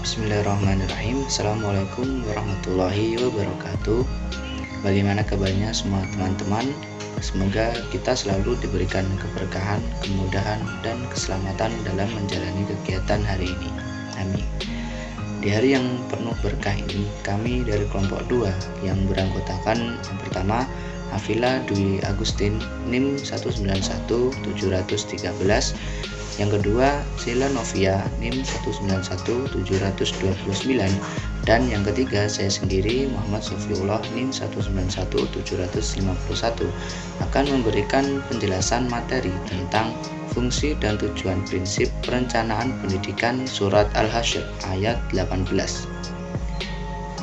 Bismillahirrahmanirrahim. Assalamualaikum warahmatullahi wabarakatuh. Bagaimana kabarnya semua teman-teman? Semoga kita selalu diberikan keberkahan, kemudahan, dan keselamatan dalam menjalani kegiatan hari ini. Amin. Di hari yang penuh berkah ini, kami dari kelompok 2 yang beranggotakan yang pertama Afila Dwi Agustin NIM 191713, yang kedua Sila Novia NIM 191729, dan yang ketiga saya sendiri Muhammad Sofiullah NIM 191751 akan memberikan penjelasan materi tentang fungsi dan tujuan prinsip perencanaan pendidikan surat Al-Hasyr ayat 18.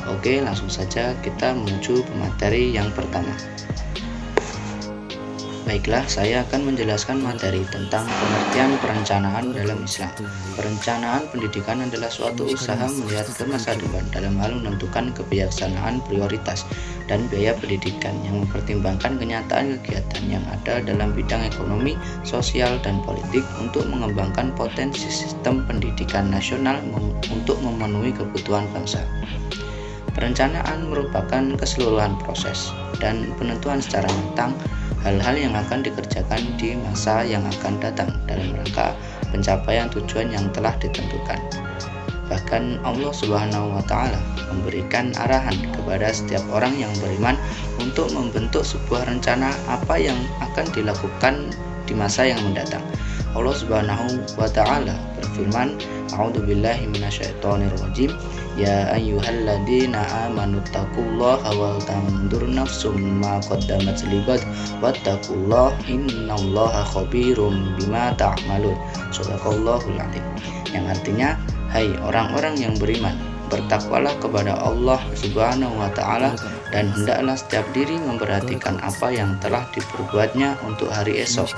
Oke, langsung saja kita menuju pemateri yang pertama. Baiklah, saya akan menjelaskan materi tentang pengertian perencanaan dalam Islam. Perencanaan pendidikan adalah suatu usaha melihat ke masa depan dalam hal menentukan kebijaksanaan prioritas dan biaya pendidikan yang mempertimbangkan kenyataan kegiatan yang ada dalam bidang ekonomi, sosial, dan politik untuk mengembangkan potensi sistem pendidikan nasional untuk memenuhi kebutuhan bangsa. Perencanaan merupakan keseluruhan proses dan penentuan secara matang hal-hal yang akan dikerjakan di masa yang akan datang dalam rangka pencapaian tujuan yang telah ditentukan. Bahkan Allah Subhanahu wa Ta'ala memberikan arahan kepada setiap orang yang beriman untuk membentuk sebuah rencana apa yang akan dilakukan di masa yang mendatang. Allah Subhanahu wa Ta'ala berfirman, A'udzubillahi minasyaitonirrajim, Ya ayyuhalladzina amanu taqullaha wal tanzur nafsum ma qaddamat lighad wattaqullaha innallaha khabirum bima ta'malun. Shadaqallahul adzim. Yang artinya, hai orang-orang yang beriman, bertakwalah kepada Allah Subhanahu wa Ta'ala dan hendaklah setiap diri memperhatikan apa yang telah diperbuatnya untuk hari esok.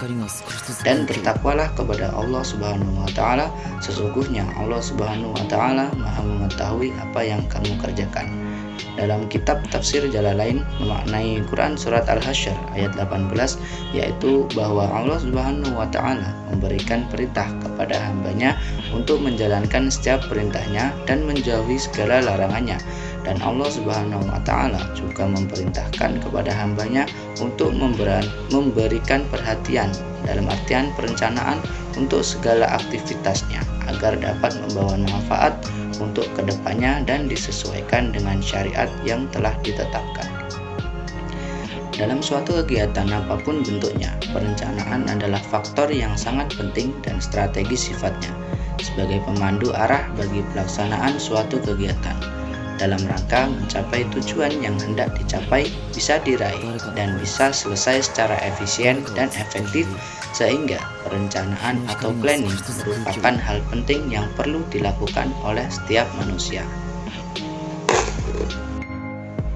Dan bertakwalah kepada Allah Subhanahu wa Ta'ala, sesungguhnya Allah Subhanahu wa Ta'ala Maha mengetahui apa yang kamu kerjakan. Dalam kitab tafsir Jalalain memaknai Quran surat Al-Hasyr ayat 18, yaitu bahwa Allah Subhanahu wa Ta'ala memberikan perintah kepada hambanya untuk menjalankan setiap perintahnya dan menjauhi segala larangannya. Dan Allah Subhanahu wa Ta'ala juga memerintahkan kepada hambanya untuk memberikan perhatian dalam artian perencanaan untuk segala aktivitasnya agar dapat membawa manfaat untuk kedepannya dan disesuaikan dengan syariat yang telah ditetapkan. Dalam suatu kegiatan apapun bentuknya, perencanaan adalah faktor yang sangat penting dan strategis sifatnya sebagai pemandu arah bagi pelaksanaan suatu kegiatan dalam rangka mencapai tujuan yang hendak dicapai bisa diraih dan bisa selesai secara efisien dan efektif, sehingga perencanaan atau planning merupakan hal penting yang perlu dilakukan oleh setiap manusia.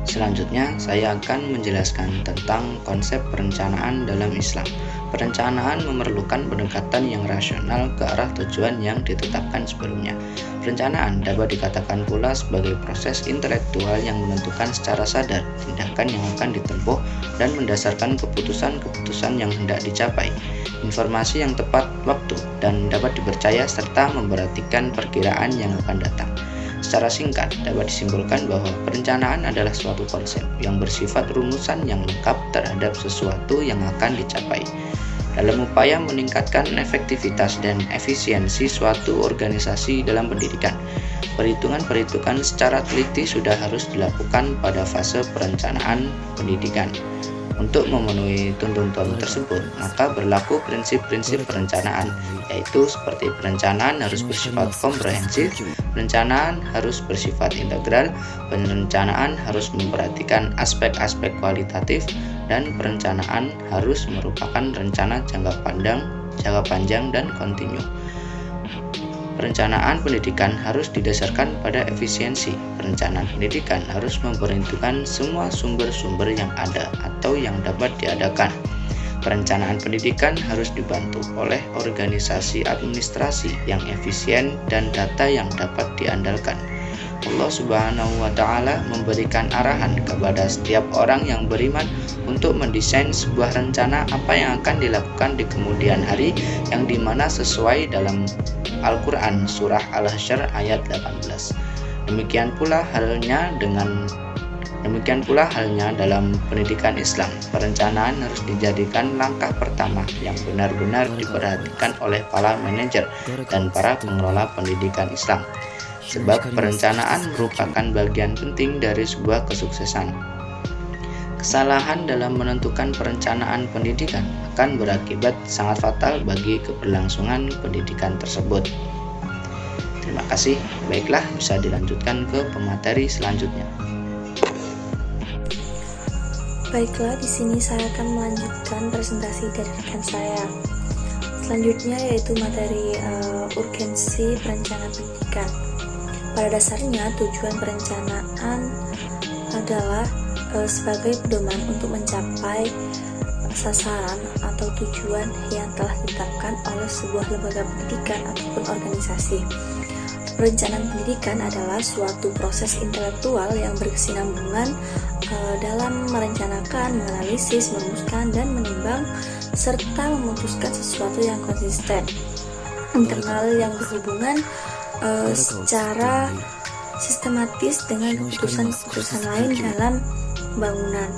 Selanjutnya, saya akan menjelaskan tentang konsep perencanaan dalam Islam. Perencanaan memerlukan pendekatan yang rasional ke arah tujuan yang ditetapkan sebelumnya. Perencanaan dapat dikatakan pula sebagai proses intelektual yang menentukan secara sadar tindakan yang akan ditempuh dan mendasarkan keputusan-keputusan yang hendak dicapai, informasi yang tepat waktu dan dapat dipercaya serta memperhatikan perkiraan yang akan datang. Secara singkat, dapat disimpulkan bahwa perencanaan adalah suatu konsep yang bersifat rumusan yang lengkap terhadap sesuatu yang akan dicapai. Dalam upaya meningkatkan efektivitas dan efisiensi suatu organisasi dalam pendidikan, perhitungan-perhitungan secara teliti sudah harus dilakukan pada fase perencanaan pendidikan. Untuk memenuhi tuntutan tersebut, maka berlaku prinsip-prinsip perencanaan, yaitu seperti perencanaan harus bersifat komprehensif, perencanaan harus bersifat integral, perencanaan harus memperhatikan aspek-aspek kualitatif, dan perencanaan harus merupakan rencana jangka panjang dan kontinu. Perencanaan pendidikan harus didasarkan pada efisiensi. Perencanaan pendidikan harus memperhitungkan semua sumber-sumber yang ada atau yang dapat diadakan. Perencanaan pendidikan harus dibantu oleh organisasi administrasi yang efisien dan data yang dapat diandalkan. Allah Subhanahu wa Ta'ala memberikan arahan kepada setiap orang yang beriman untuk mendesain sebuah rencana apa yang akan dilakukan di kemudian hari yang dimana sesuai dalam Al-Quran surah Al-Hasyr ayat 18. Demikian pula halnya dalam pendidikan Islam. Perencanaan harus dijadikan langkah pertama yang benar-benar diperhatikan oleh para manajer dan para pengelola pendidikan Islam. Sebab perencanaan merupakan bagian penting dari sebuah kesuksesan. Kesalahan dalam menentukan perencanaan pendidikan akan berakibat sangat fatal bagi keberlangsungan pendidikan tersebut. Terima kasih. Baiklah, bisa dilanjutkan ke pemateri selanjutnya. Baiklah, di sini saya akan melanjutkan presentasi dari rekan saya. Selanjutnya yaitu materi urgensi perencanaan pendidikan. Pada dasarnya, tujuan perencanaan adalah sebagai pedoman untuk mencapai sasaran atau tujuan yang telah ditetapkan oleh sebuah lembaga pendidikan ataupun organisasi. Perencanaan pendidikan adalah suatu proses intelektual yang berkesinambungan dalam merencanakan, menganalisis, merumuskan, dan menimbang serta memutuskan sesuatu yang konsisten, internal yang berhubungan secara sistematis dengan keputusan-keputusan lain dalam pembangunan,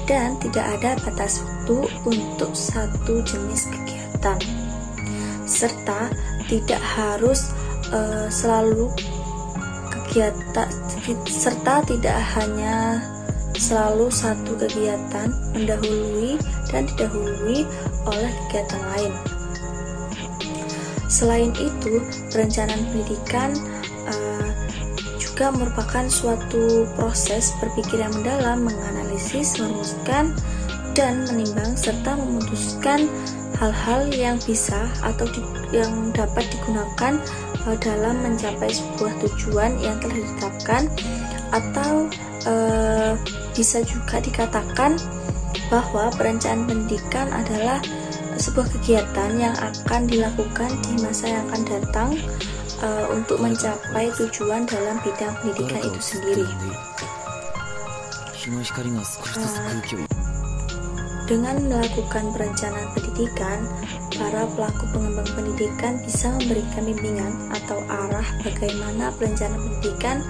dan tidak ada batas waktu untuk satu jenis kegiatan, serta tidak harus selalu kegiatan, serta tidak hanya selalu satu kegiatan mendahului dan didahului oleh kegiatan lain. Selain itu, perencanaan pendidikan juga merupakan suatu proses berpikir yang mendalam, menganalisis, merumuskan, dan menimbang serta memutuskan hal-hal yang bisa atau yang dapat digunakan dalam mencapai sebuah tujuan yang telah ditetapkan, atau bisa juga dikatakan bahwa perencanaan pendidikan adalah sebuah kegiatan yang akan dilakukan di masa yang akan datang untuk mencapai tujuan dalam bidang pendidikan itu sendiri. Dengan melakukan perencanaan pendidikan, para pelaku pengembang pendidikan bisa memberikan bimbingan atau arah bagaimana perencanaan pendidikan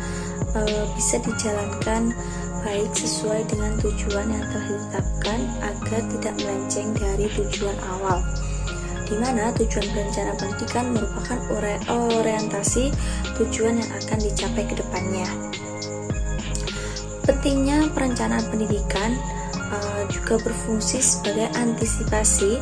bisa dijalankan baik sesuai dengan tujuan yang telah ditetapkan agar tidak melenceng dari tujuan awal, di mana tujuan perencanaan pendidikan merupakan orientasi tujuan yang akan dicapai ke depannya. Pentingnya perencanaan pendidikan juga berfungsi sebagai antisipasi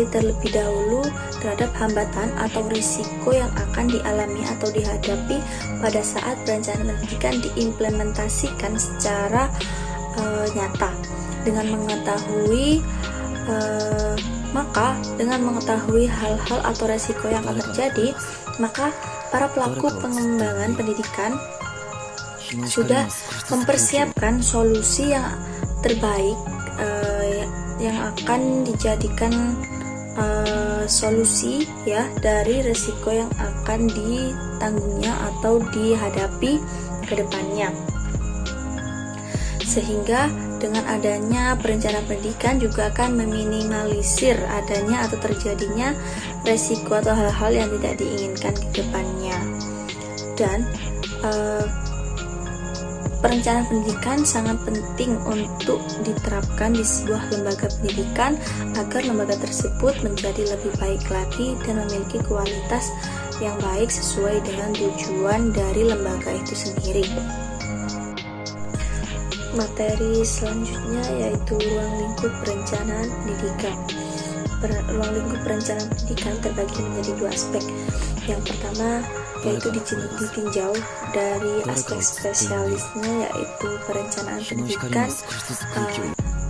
terlebih dahulu terhadap hambatan atau risiko yang akan dialami atau dihadapi pada saat perencanaan pendidikan diimplementasikan secara nyata. Dengan mengetahui hal-hal atau risiko yang akan terjadi, maka para pelaku pengembangan pendidikan sudah mempersiapkan solusi yang terbaik yang akan dijadikan solusi dari risiko yang akan ditanggungnya atau dihadapi ke depannya. Sehingga dengan adanya perencanaan pendidikan juga akan meminimalisir adanya atau terjadinya risiko atau hal-hal yang tidak diinginkan ke depannya. Dan perencanaan pendidikan sangat penting untuk diterapkan di sebuah lembaga pendidikan agar lembaga tersebut menjadi lebih baik lagi dan memiliki kualitas yang baik sesuai dengan tujuan dari lembaga itu sendiri. Materi selanjutnya yaitu ruang lingkup perencanaan pendidikan. Ruang lingkup perencanaan pendidikan terbagi menjadi dua aspek. Yang pertama yaitu ditinjau dari aspek spesialisnya, yaitu perencanaan pendidikan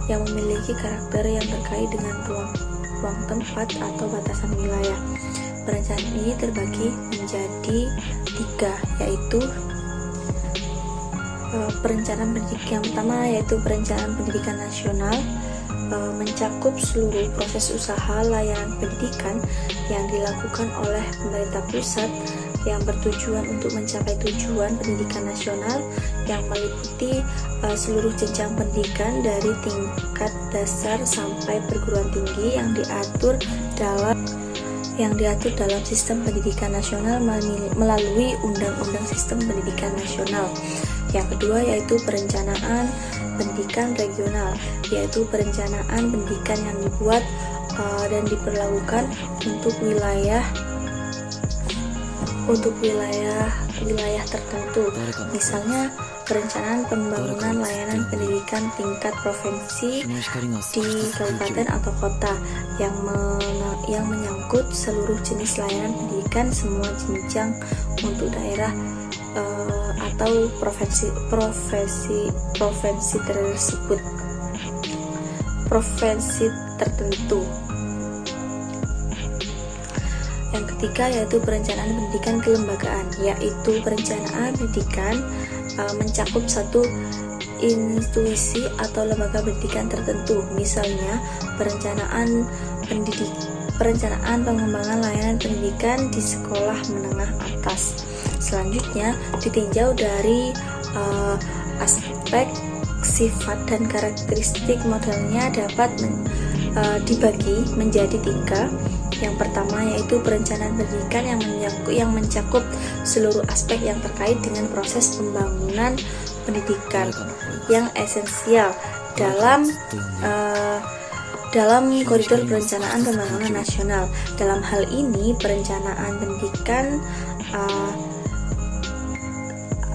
yang memiliki karakter yang terkait dengan ruang tempat atau batasan wilayah. Perencanaan ini terbagi menjadi 3, yaitu perencanaan pendidikan yang pertama yaitu perencanaan pendidikan nasional, mencakup seluruh proses usaha layanan pendidikan yang dilakukan oleh pemerintah pusat yang bertujuan untuk mencapai tujuan pendidikan nasional yang meliputi seluruh jenjang pendidikan dari tingkat dasar sampai perguruan tinggi yang diatur dalam sistem pendidikan nasional melalui Undang-Undang Sistem Pendidikan Nasional. Yang kedua yaitu perencanaan pendidikan regional, yaitu perencanaan pendidikan yang dibuat dan diperlakukan untuk wilayah tertentu. Misalnya perencanaan pembangunan layanan pendidikan tingkat provinsi di kabupaten atau kota yang menyangkut seluruh jenis layanan pendidikan semua jenjang untuk daerah atau provinsi tertentu. Yang ketiga yaitu perencanaan pendidikan kelembagaan, yaitu perencanaan pendidikan mencakup satu institusi atau lembaga pendidikan tertentu. Misalnya perencanaan pengembangan layanan pendidikan di sekolah menengah atas. Selanjutnya ditinjau dari aspek sifat dan karakteristik modelnya dapat dibagi menjadi 3. Yang pertama yaitu perencanaan pendidikan yang mencakup seluruh aspek yang terkait dengan proses pembangunan pendidikan yang esensial dalam koridor perencanaan pembangunan nasional. Dalam hal ini perencanaan pendidikan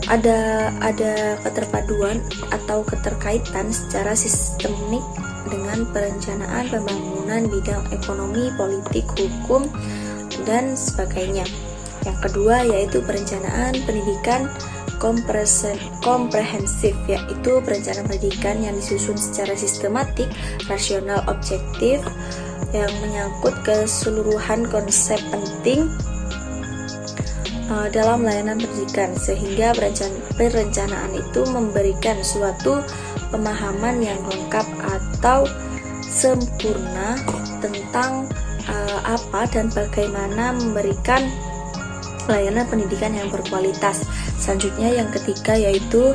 ada keterpaduan atau keterkaitan secara sistemik dengan perencanaan pembangunan bidang ekonomi, politik, hukum, dan sebagainya. Yang kedua yaitu perencanaan pendidikan komprehensif, yaitu perencanaan pendidikan yang disusun secara sistematik, rasional, objektif, yang menyangkut keseluruhan konsep penting dalam layanan pendidikan, sehingga perencanaan itu memberikan suatu pemahaman yang lengkap atau sempurna tentang apa dan bagaimana memberikan layanan pendidikan yang berkualitas. Selanjutnya yang ketiga yaitu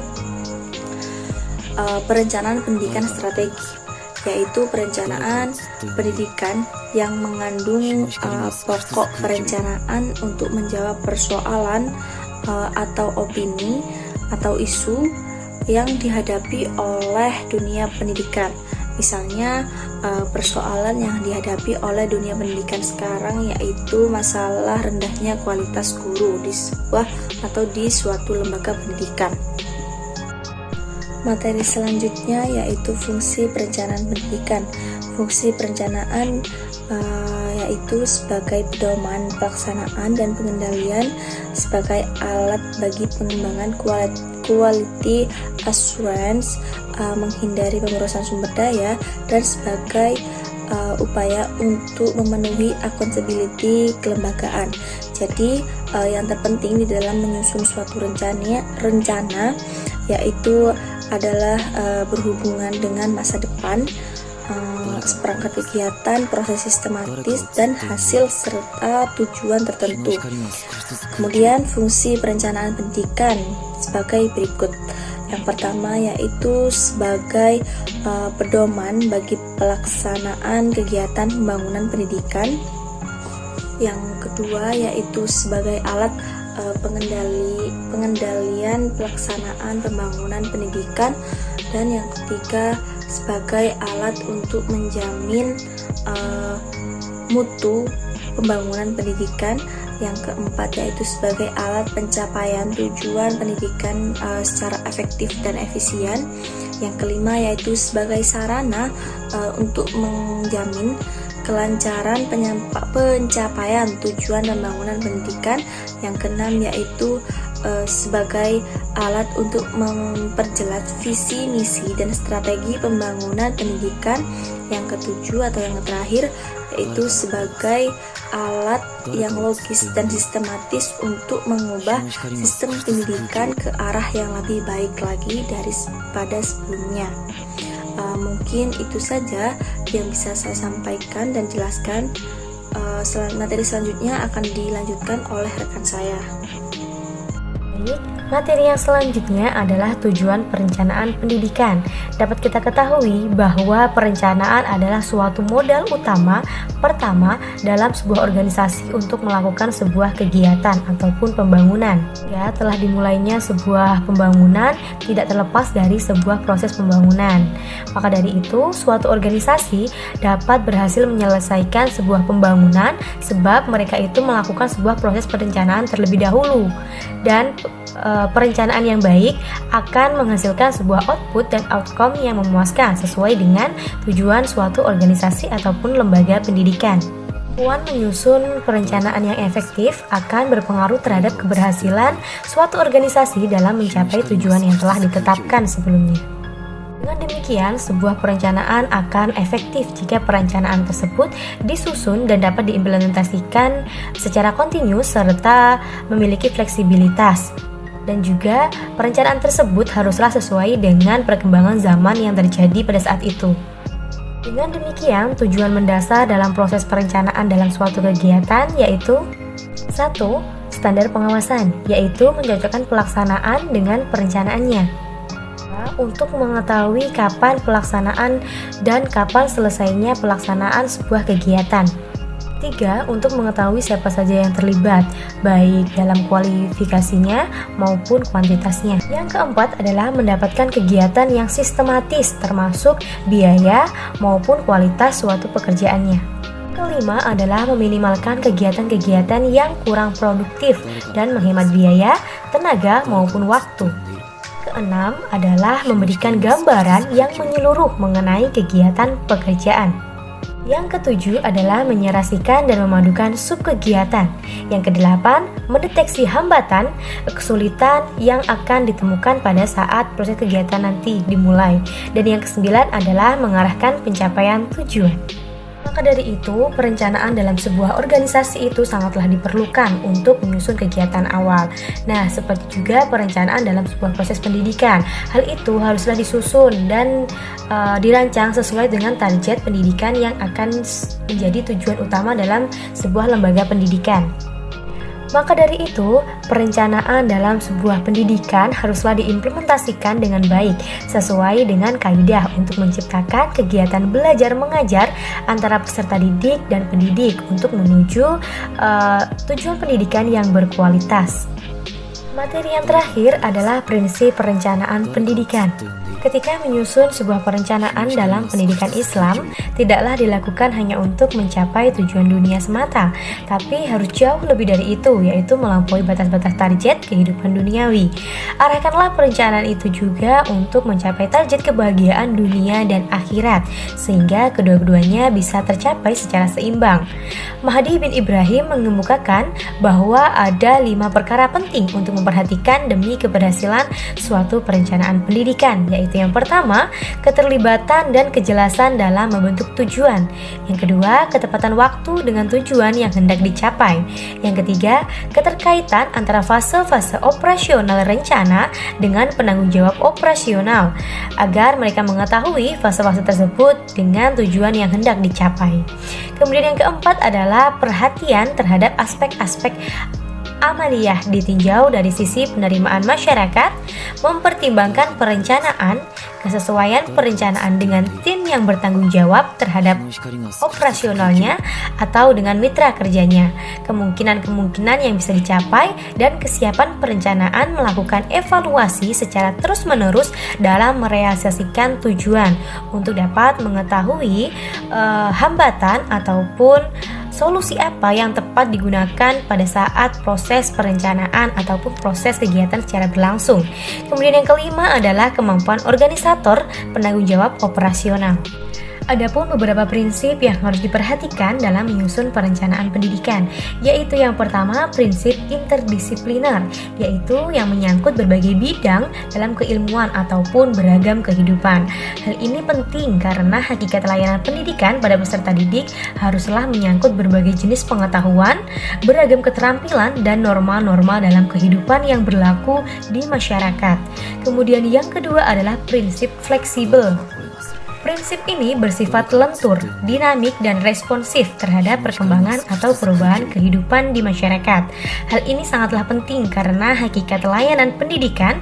perencanaan pendidikan strategi, yaitu perencanaan pendidikan yang mengandung pokok perencanaan untuk menjawab persoalan atau opini atau isu yang dihadapi oleh dunia pendidikan. Misalnya persoalan yang dihadapi oleh dunia pendidikan sekarang yaitu masalah rendahnya kualitas guru di sebuah atau di suatu lembaga pendidikan. Materi selanjutnya yaitu fungsi perencanaan pendidikan. Fungsi perencanaan yaitu sebagai pedoman pelaksanaan dan pengendalian, sebagai alat bagi pengembangan quality assurance, menghindari pemborosan sumber daya, dan sebagai upaya untuk memenuhi accountability kelembagaan. Jadi yang terpenting di dalam menyusun suatu rencana yaitu adalah berhubungan dengan masa depan, seperangkat kegiatan, proses sistematis, dan hasil serta tujuan tertentu. Kemudian fungsi perencanaan pendidikan sebagai berikut. Yang pertama yaitu sebagai pedoman bagi pelaksanaan kegiatan pembangunan pendidikan. Yang kedua yaitu sebagai alat pengendalian pelaksanaan pembangunan pendidikan. Dan yang ketiga sebagai alat untuk menjamin mutu pembangunan pendidikan. Yang keempat yaitu sebagai alat pencapaian tujuan pendidikan secara efektif dan efisien. Yang kelima yaitu sebagai sarana untuk menjamin kelancaran pencapaian tujuan pembangunan pendidikan. Yang keenam yaitu sebagai alat untuk memperjelas visi, misi, dan strategi pembangunan pendidikan. Yang ketujuh atau yang terakhir yaitu sebagai alat yang logis dan sistematis untuk mengubah sistem pendidikan ke arah yang lebih baik lagi daripada sebelumnya. Mungkin itu saja yang bisa saya sampaikan dan jelaskan materi selanjutnya akan dilanjutkan oleh rekan saya. Baik, materi yang selanjutnya adalah tujuan perencanaan pendidikan. Dapat kita ketahui bahwa perencanaan adalah suatu modal utama pertama dalam sebuah organisasi untuk melakukan sebuah kegiatan ataupun pembangunan. Ya, telah dimulainya sebuah pembangunan tidak terlepas dari sebuah proses pembangunan. Maka dari itu, suatu organisasi dapat berhasil menyelesaikan sebuah pembangunan sebab mereka itu melakukan sebuah proses perencanaan terlebih dahulu. Dan perencanaan yang baik akan menghasilkan sebuah output dan outcome yang memuaskan sesuai dengan tujuan suatu organisasi ataupun lembaga pendidikan. Kemampuan menyusun perencanaan yang efektif akan berpengaruh terhadap keberhasilan suatu organisasi dalam mencapai tujuan yang telah ditetapkan sebelumnya. Dengan demikian, sebuah perencanaan akan efektif jika perencanaan tersebut disusun dan dapat diimplementasikan secara kontinu serta memiliki fleksibilitas. Dan juga perencanaan tersebut haruslah sesuai dengan perkembangan zaman yang terjadi pada saat itu. Dengan demikian, tujuan mendasar dalam proses perencanaan dalam suatu kegiatan yaitu 1. Standar pengawasan, yaitu mencocokkan pelaksanaan dengan perencanaannya. Untuk mengetahui kapan pelaksanaan dan kapan selesainya pelaksanaan sebuah kegiatan. 3. Untuk mengetahui siapa saja yang terlibat, baik dalam kualifikasinya maupun kuantitasnya. Yang keempat adalah mendapatkan kegiatan yang sistematis termasuk biaya maupun kualitas suatu pekerjaannya. Kelima adalah meminimalkan kegiatan-kegiatan yang kurang produktif dan menghemat biaya, tenaga maupun waktu. Keenam adalah memberikan gambaran yang menyeluruh mengenai kegiatan pekerjaan. Yang ketujuh adalah menyerasikan dan memadukan subkegiatan. Yang kedelapan, mendeteksi hambatan, kesulitan yang akan ditemukan pada saat proses kegiatan nanti dimulai. Dan yang kesembilan adalah mengarahkan pencapaian tujuan. Maka dari itu, perencanaan dalam sebuah organisasi itu sangatlah diperlukan untuk menyusun kegiatan awal. Nah, seperti juga perencanaan dalam sebuah proses pendidikan. Hal itu haruslah disusun dan dirancang sesuai dengan target pendidikan yang akan menjadi tujuan utama dalam sebuah lembaga pendidikan. Maka dari itu, perencanaan dalam sebuah pendidikan haruslah diimplementasikan dengan baik sesuai dengan kaidah untuk menciptakan kegiatan belajar mengajar antara peserta didik dan pendidik untuk menuju tujuan pendidikan yang berkualitas. Materi yang terakhir adalah prinsip perencanaan pendidikan. Ketika menyusun sebuah perencanaan dalam pendidikan Islam, tidaklah dilakukan hanya untuk mencapai tujuan dunia semata, tapi harus jauh lebih dari itu, yaitu melampaui batas-batas target kehidupan duniawi. Arahkanlah perencanaan itu juga untuk mencapai target kebahagiaan dunia dan akhirat, sehingga kedua-duanya bisa tercapai secara seimbang. Mahdi bin Ibrahim mengemukakan bahwa ada 5 perkara penting untuk memperhatikan demi keberhasilan suatu perencanaan pendidikan, yaitu yang pertama, keterlibatan dan kejelasan dalam membentuk tujuan. Yang kedua, ketepatan waktu dengan tujuan yang hendak dicapai. Yang ketiga, keterkaitan antara fase-fase operasional rencana dengan penanggung jawab operasional, agar mereka mengetahui fase-fase tersebut dengan tujuan yang hendak dicapai. Kemudian yang keempat adalah perhatian terhadap aspek-aspek amaliyah ditinjau dari sisi penerimaan masyarakat, mempertimbangkan perencanaan, kesesuaian perencanaan dengan tim yang bertanggung jawab terhadap operasionalnya atau dengan mitra kerjanya, kemungkinan-kemungkinan yang bisa dicapai, dan kesiapan perencanaan melakukan evaluasi secara terus-menerus dalam merealisasikan tujuan untuk dapat mengetahui hambatan ataupun solusi apa yang tepat digunakan pada saat proses perencanaan ataupun proses kegiatan secara berlangsung. Kemudian yang kelima adalah kemampuan organisator penanggung jawab operasional. Adapun beberapa prinsip yang harus diperhatikan dalam menyusun perencanaan pendidikan, yaitu yang pertama prinsip interdisipliner, yaitu yang menyangkut berbagai bidang dalam keilmuan ataupun beragam kehidupan. Hal ini penting karena hakikat layanan pendidikan pada peserta didik haruslah menyangkut berbagai jenis pengetahuan, beragam keterampilan, dan norma-norma dalam kehidupan yang berlaku di masyarakat. Kemudian yang kedua adalah prinsip fleksibel. Prinsip ini bersifat lentur, dinamik, dan responsif terhadap perkembangan atau perubahan kehidupan di masyarakat. Hal ini sangatlah penting karena hakikat layanan pendidikan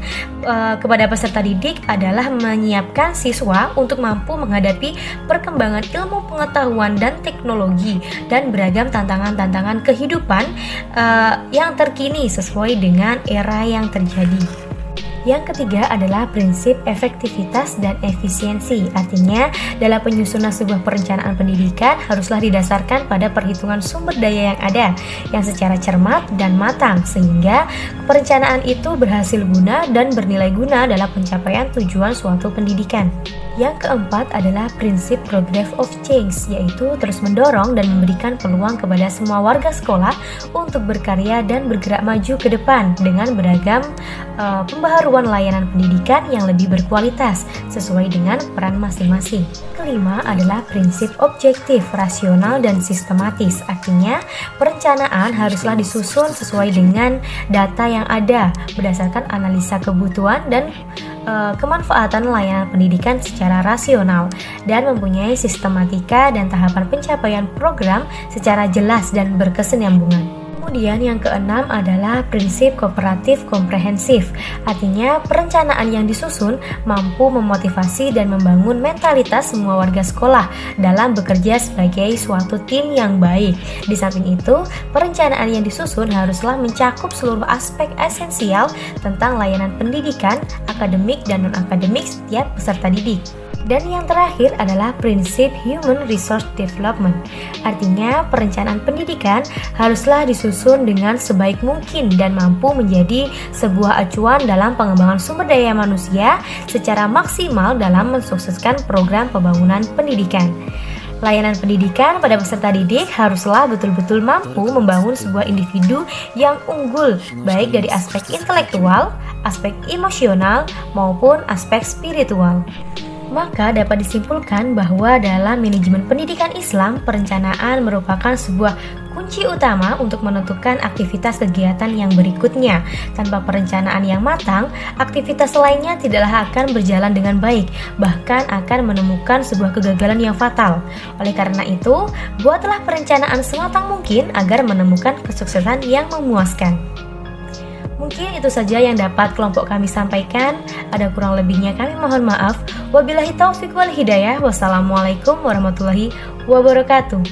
kepada peserta didik adalah menyiapkan siswa untuk mampu menghadapi perkembangan ilmu pengetahuan dan teknologi dan beragam tantangan-tantangan kehidupan yang terkini sesuai dengan era yang terjadi. Yang ketiga adalah prinsip efektivitas dan efisiensi. Artinya, dalam penyusunan sebuah perencanaan pendidikan haruslah didasarkan pada perhitungan sumber daya yang ada, yang secara cermat dan matang, sehingga perencanaan itu berhasil guna dan bernilai guna dalam pencapaian tujuan suatu pendidikan. Yang keempat adalah prinsip progress of change, yaitu terus mendorong dan memberikan peluang kepada semua warga sekolah untuk berkarya dan bergerak maju ke depan dengan beragam pembaharuan layanan pendidikan yang lebih berkualitas sesuai dengan peran masing-masing. Kelima adalah prinsip objektif, rasional, dan sistematis. Artinya, perencanaan haruslah disusun sesuai dengan data yang ada berdasarkan analisa kebutuhan dan kemanfaatan layanan pendidikan secara rasional dan mempunyai sistematika dan tahapan pencapaian program secara jelas dan berkesinambungan. Kemudian yang keenam adalah prinsip kooperatif komprehensif. Artinya perencanaan yang disusun mampu memotivasi dan membangun mentalitas semua warga sekolah dalam bekerja sebagai suatu tim yang baik. Di samping itu, perencanaan yang disusun haruslah mencakup seluruh aspek esensial tentang layanan pendidikan, akademik dan non-akademik setiap peserta didik. Dan yang terakhir adalah prinsip Human Resource Development. Artinya, perencanaan pendidikan haruslah disusun dengan sebaik mungkin dan mampu menjadi sebuah acuan dalam pengembangan sumber daya manusia secara maksimal dalam mensukseskan program pembangunan pendidikan. Layanan pendidikan pada peserta didik haruslah betul-betul mampu membangun sebuah individu yang unggul, baik dari aspek intelektual, aspek emosional, maupun aspek spiritual. Maka dapat disimpulkan bahwa dalam manajemen pendidikan Islam, perencanaan merupakan sebuah kunci utama untuk menentukan aktivitas kegiatan yang berikutnya. Tanpa perencanaan yang matang, aktivitas lainnya tidaklah akan berjalan dengan baik, bahkan akan menemukan sebuah kegagalan yang fatal. Oleh karena itu, buatlah perencanaan sematang mungkin agar menemukan kesuksesan yang memuaskan. Mungkin itu saja yang dapat kelompok kami sampaikan. Ada kurang lebihnya kami mohon maaf. Wabillahi taufiq wal hidayah. Wassalamualaikum warahmatullahi wabarakatuh.